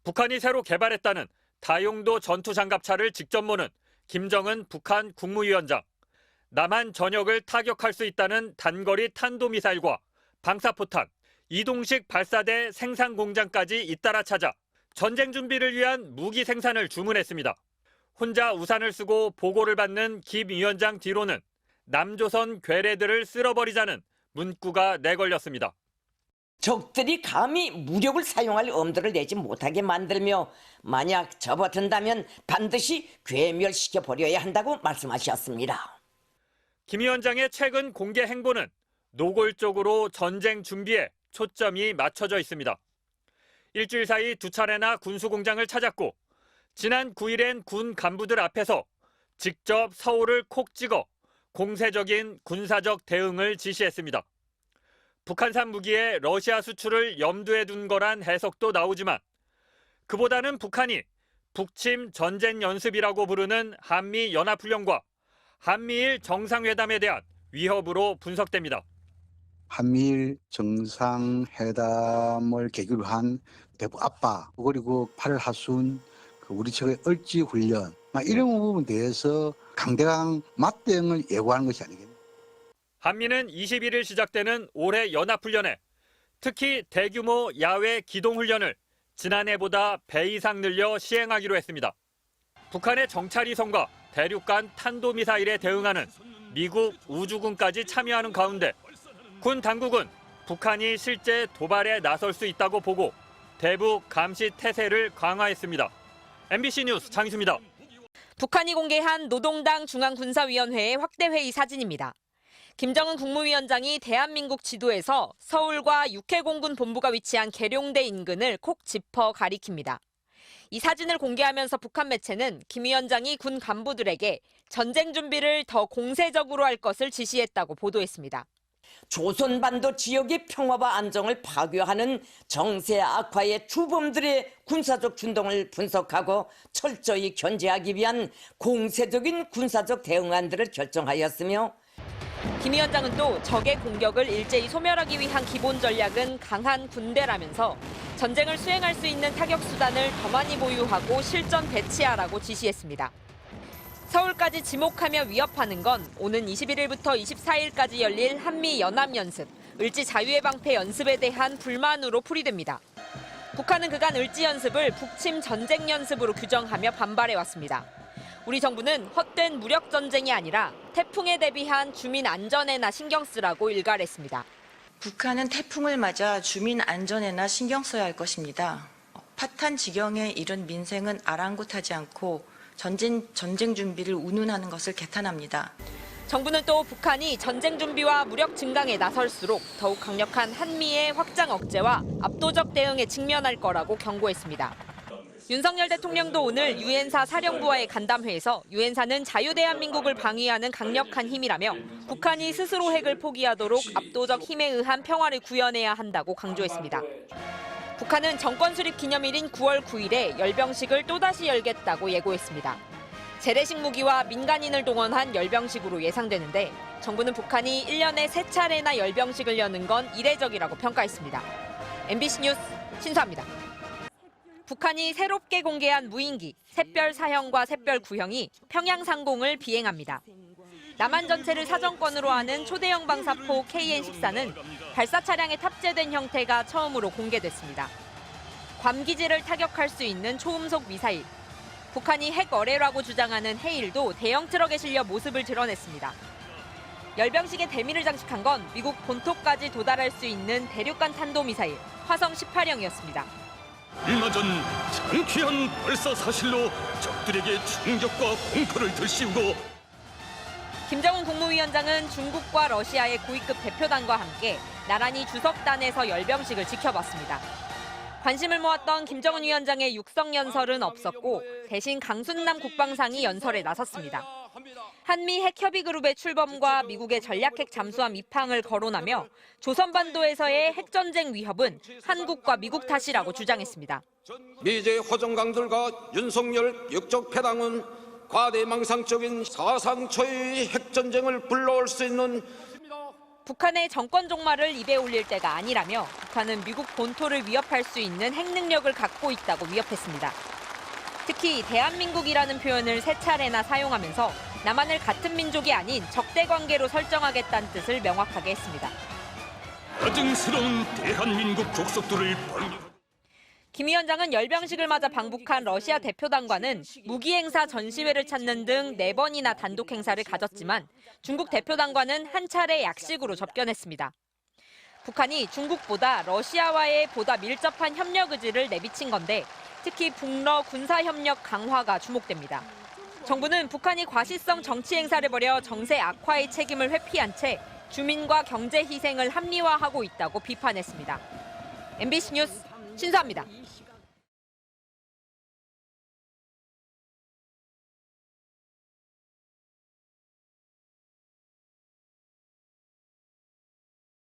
북한이 새로 개발했다는 다용도 전투장갑차를 직접 모는 김정은 북한 국무위원장. 남한 전역을 타격할 수 있다는 단거리 탄도미사일과 방사포탄, 이동식 발사대 생산 공장까지 잇따라 찾아 전쟁 준비를 위한 무기 생산을 주문했습니다. 혼자 우산을 쓰고 보고를 받는 김 위원장 뒤로는 남조선 괴뢰들을 쓸어버리자는 문구가 내걸렸습니다. 적들이 감히 무력을 사용할 엄두를 내지 못하게 만들며 만약 접어든다면 반드시 괴멸시켜버려야 한다고 말씀하셨습니다. 김 위원장의 최근 공개 행보는 노골적으로 전쟁 준비에 초점이 맞춰져 있습니다. 일주일 사이 2차례나 군수공장을 찾았고 지난 9일엔 군 간부들 앞에서 직접 서울을 콕 찍어 공세적인 군사적 대응을 지시했습니다. 북한산 무기의 러시아 수출을 염두에 둔 거란 해석도 나오지만 그보다는 북한이 북침 전쟁 연습이라고 부르는 한미 연합훈련과 한미일 정상회담에 대한 위협으로 분석됩니다. 한미일 정상회담을 계기로 한 대북 압박, 그리고 8월 하순 우리 측의 을지 훈련, 이런 부분에 대해서 강대강 맞대응을 예고하는 것이 아니겠습니까? 한미는 21일 시작되는 올해 연합훈련에 특히 대규모 야외 기동훈련을 지난해보다 배 이상 늘려 시행하기로 했습니다. 북한의 정찰위성과 대륙간 탄도미사일에 대응하는 미국 우주군까지 참여하는 가운데 군 당국은 북한이 실제 도발에 나설 수 있다고 보고 대북 감시 태세를 강화했습니다. MBC 뉴스 장희수입니다. 북한이 공개한 노동당 중앙군사위원회의 확대회의 사진입니다. 김정은 국무위원장이 대한민국 지도에서 서울과 육해공군 본부가 위치한 계룡대 인근을 콕 짚어 가리킵니다. 이 사진을 공개하면서 북한 매체는 김 위원장이 군 간부들에게 전쟁 준비를 더 공세적으로 할 것을 지시했다고 보도했습니다. 조선반도 지역의 평화와 안정을 파괴하는 정세 악화의 주범들의 군사적 준동을 분석하고 철저히 견제하기 위한 공세적인 군사적 대응안들을 결정하였으며 김 위원장은 또 적의 공격을 일제히 소멸하기 위한 기본 전략은 강한 군대라면서 전쟁을 수행할 수 있는 타격 수단을 더 많이 보유하고 실전 배치하라고 지시했습니다. 서울까지 지목하며 위협하는 건 오는 21일부터 24일까지 열릴 한미 연합연습, 을지 자유의 방패 연습에 대한 불만으로 풀이됩니다. 북한은 그간 을지 연습을 북침 전쟁 연습으로 규정하며 반발해왔습니다. 우리 정부는 헛된 무력 전쟁이 아니라 태풍에 대비한 주민 안전에나 신경 쓰라고 일갈했습니다. 북한은 태풍을 맞아 주민 안전에나 신경 써야 할 것입니다. 파탄 지경에 이른 민생은 아랑곳하지 않고 전쟁 준비를 운운하는 것을 개탄합니다. 정부는 또 북한이 전쟁 준비와 무력 증강에 나설수록 더욱 강력한 한미의 확장 억제와 압도적 대응에 직면할 거라고 경고했습니다. 윤석열 대통령도 오늘 유엔사 사령부와의 간담회에서 유엔사는 자유대한민국을 방위하는 강력한 힘이라며 북한이 스스로 핵을 포기하도록 압도적 힘에 의한 평화를 구현해야 한다고 강조했습니다. 북한은 정권 수립 기념일인 9월 9일에 열병식을 또다시 열겠다고 예고했습니다. 재래식 무기와 민간인을 동원한 열병식으로 예상되는데 정부는 북한이 1년에 3차례나 열병식을 여는 건 이례적이라고 평가했습니다. MBC 뉴스 신수아입니다. 북한이 새롭게 공개한 무인기 샛별 4형과 샛별 9형이 평양 상공을 비행합니다. 남한 전체를 사정권으로 하는 초대형 방사포 KN-14는 발사 차량에 탑재된 형태가 처음으로 공개됐습니다. 괌 기지를 타격할 수 있는 초음속 미사일. 북한이 핵 어뢰라고 주장하는 헤일도 대형 트럭에 실려 모습을 드러냈습니다. 열병식의 대미를 장식한 건 미국 본토까지 도달할 수 있는 대륙간 탄도미사일 화성 18형이었습니다. 얼마 전 장쾌한 발사 사실로 적들에게 충격과 공포를 들씌우고 김정은 국무위원장은 중국과 러시아의 고위급 대표단과 함께 나란히 주석단에서 열병식을 지켜봤습니다. 관심을 모았던 김정은 위원장의 육성 연설은 없었고 대신 강순남 국방상이 연설에 나섰습니다. 한미 핵협의그룹의 출범과 미국의 전략핵 잠수함 입항을 거론하며 조선반도에서의 핵전쟁 위협은 한국과 미국 탓이라고 주장했습니다. 미제 화정강들과 윤석열 역적 패당은 과대망상적인 사상초의 핵전쟁을 불러올 수 있는 북한의 정권 종말을 입에 올릴 때가 아니라며 북한은 미국 본토를 위협할 수 있는 핵 능력을 갖고 있다고 위협했습니다. 특히 대한민국이라는 표현을 세 차례나 사용하면서 남한을 같은 민족이 아닌 적대 관계로 설정하겠다는 뜻을 명확하게 했습니다. 가증스러운 대한민국 족속들을 방역. 김 위원장은 열병식을 맞아 방북한 러시아 대표단과는 무기 행사 전시회를 찾는 등 4번이나 단독 행사를 가졌지만 중국 대표단과는 한 차례 약식으로 접견했습니다. 북한이 중국보다 러시아와의 보다 밀접한 협력 의지를 내비친 건데 특히 북러 군사협력 강화가 주목됩니다. 정부는 북한이 과시성 정치 행사를 벌여 정세 악화의 책임을 회피한 채 주민과 경제 희생을 합리화하고 있다고 비판했습니다. MBC 뉴스 신수아입니다.